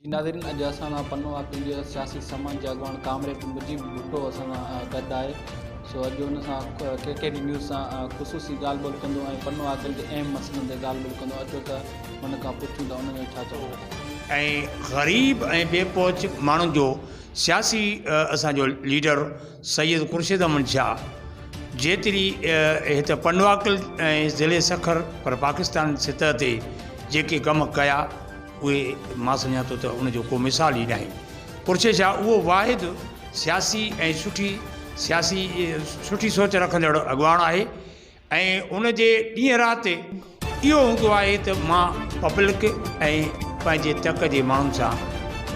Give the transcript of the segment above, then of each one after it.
जी नाज़रीन, अॼु असां पन्नो वाकिल जे सियासी समाज जे अॻवान कामरेड मुजीब भुट्टो असां गॾु आहे। सो अॼु हुन सां KKD न्यूज़ सां ख़ुसूसी ॻाल्हि ॿोल कंदो ऐं पन्नो वाकिल जे अहम मसइलनि ते ॻाल्हि ॿोल कंदो। अचो त हुन खां पुछूं त हुन में छा चओ। ऐं ग़रीब ऐं बेपहुच माण्हुनि जो सियासी असांजो लीडर सैयद खुर्शीद अहमद शाह जेतिरी हिते पनवाकिल ऐं ज़िले सखर पर पाकिस्तान सतह ते जेके कम कया उहे मां सम्झां थो त उनजो को मिसाल ई नाहे। खुर्शीद शाह उहो वाहिद सियासी ऐं सुठी सोच रखंदड़ अॻवान आहे ऐं उन जे ॾींहं राति इहो हूंदो आहे त मां पब्लिक ऐं पंहिंजे तक जे माण्हुनि सां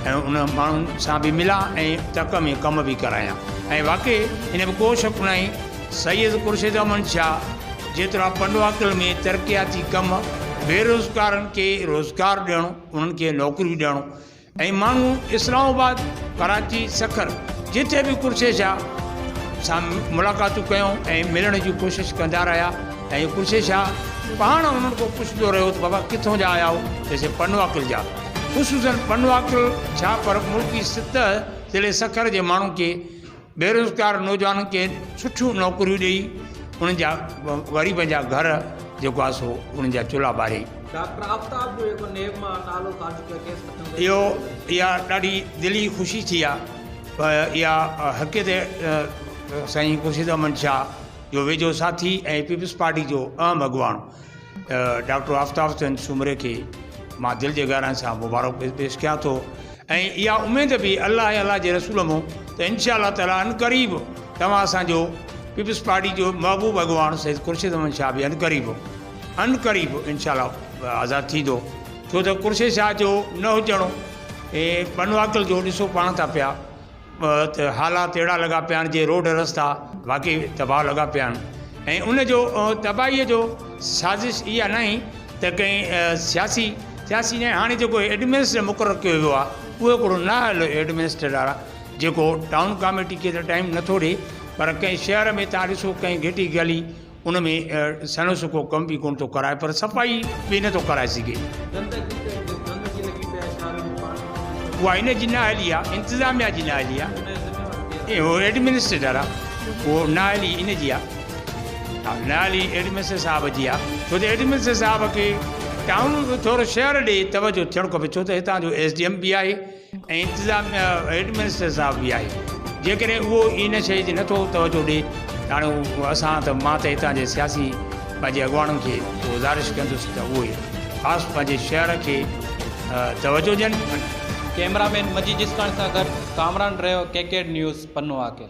ऐं उन माण्हुनि सां बि मिलां ऐं तक में कम बि करायां। ऐं वाक़ई हिन में को शक न आहे, सैयद खुर्शीद अहमद शाह जेतिरा पनवाकिल में तरक़ियाती कम, बेरोज़गारनि खे रोज़गार ॾियणु, उन्हनि खे नौकरियूं ॾियणु ऐं माण्हू इस्लामाबाद, कराची, सखर जिथे बि खुर्शीद शाह सां मुलाक़ातूं कयूं ऐं मिलण जी कोशिशि कंदा रहिया। ऐं खुर्शीद शाह पाण उन्हनि खां पुछंदो रहियो त बाबा किथां जा आया हो, जैसे पनवाकिल जा। ख़ुशूसन पनवाकिल छा पर मुल्की सतह ज़िले सखर जे माण्हुनि खे बेरोज़गार नौजवाननि खे सुठियूं नौकरियूं ॾेई उन्हनि जा ग़रीबनि जा घर जेको आहे सो उन्हनि जा चुल्हा ॿारे। इहा ॾाढी दिली ख़ुशी थी आहे। इहा हक़ीक़त साईं खुर्शीद अहमद शाह जो वेझो साथी ऐं पीपल्स पार्टी जो अहम अॻवान डॉक्टर आफ़ताब हुसैन सूमरे खे मां दिलि जे गहराइनि सां मुबारक पेश कयां थो। ऐं इहा उमेद बि अल्लाह जे रसूल मूं त इंशा अल्लाह ताला अनक़रीब तव्हां असांजो पीपल्स पार्टी जो महबूब अॻवान सैयद खुर्शीद अहमद शाह बि अनक़रीब इंशा अल्लाह आज़ादु थींदो। छो त खुर्शीद शाह जो न हुजणो ऐं पनवाकिल जो ॾिसो पाण था पिया त हालात अहिड़ा लॻा पिया आहिनि जे रोड रस्ता वाक़ई तबाह लॻा पिया आहिनि। ऐं उनजो तबाहीअ जो साज़िश इहा न आहे त कंहिं सियासी न हाणे जेको एडमिनिस्ट्रेटर मुक़ररु कयो वियो आहे उहो हिकिड़ो नाअहल एडमिनिस्ट्रेटर आहे जेको टाउन कमेटी खे त टाइम नथो ॾिए, पर कंहिं शहर में तव्हां ॾिसो कंहिं घिटी गली उन में सनो सुको कमु बि कोन थो कराए, पर सफ़ाई बि नथो कराए सघे। उहा इन जी नाअहली आहे, इंतिज़ामिया जी नाअहली आहे। उहो एडमिनिस्ट्रेटर आहे, उहो नाअहली इन जी आहे, नाअहली एडमिनिस्ट्रेटर साहिब जी आहे। छो त एडमिनिस्ट्रेटर साहिब खे टाउन थोरो शहर ॾे तवजो थियणु खपे, छो त हितां जो SDM बि आहे ऐं इंतिज़ामिया एडमिनिस्ट्रेटर साहिब बि आहे। जेकॾहिं उहो इन शइ जी नथो तवजो ॾिए हाणे असां त मां त हितां जे सियासी पंहिंजे अॻवाननि खे गुज़ारिश कंदुसि त उहे ख़ासि पंहिंजे शहर खे तवजो ॾियनि। कैमरामैन मजीद जिस्कान सां गॾु कामरान रहियो KKD न्यूज़ पन्नो वाकिल।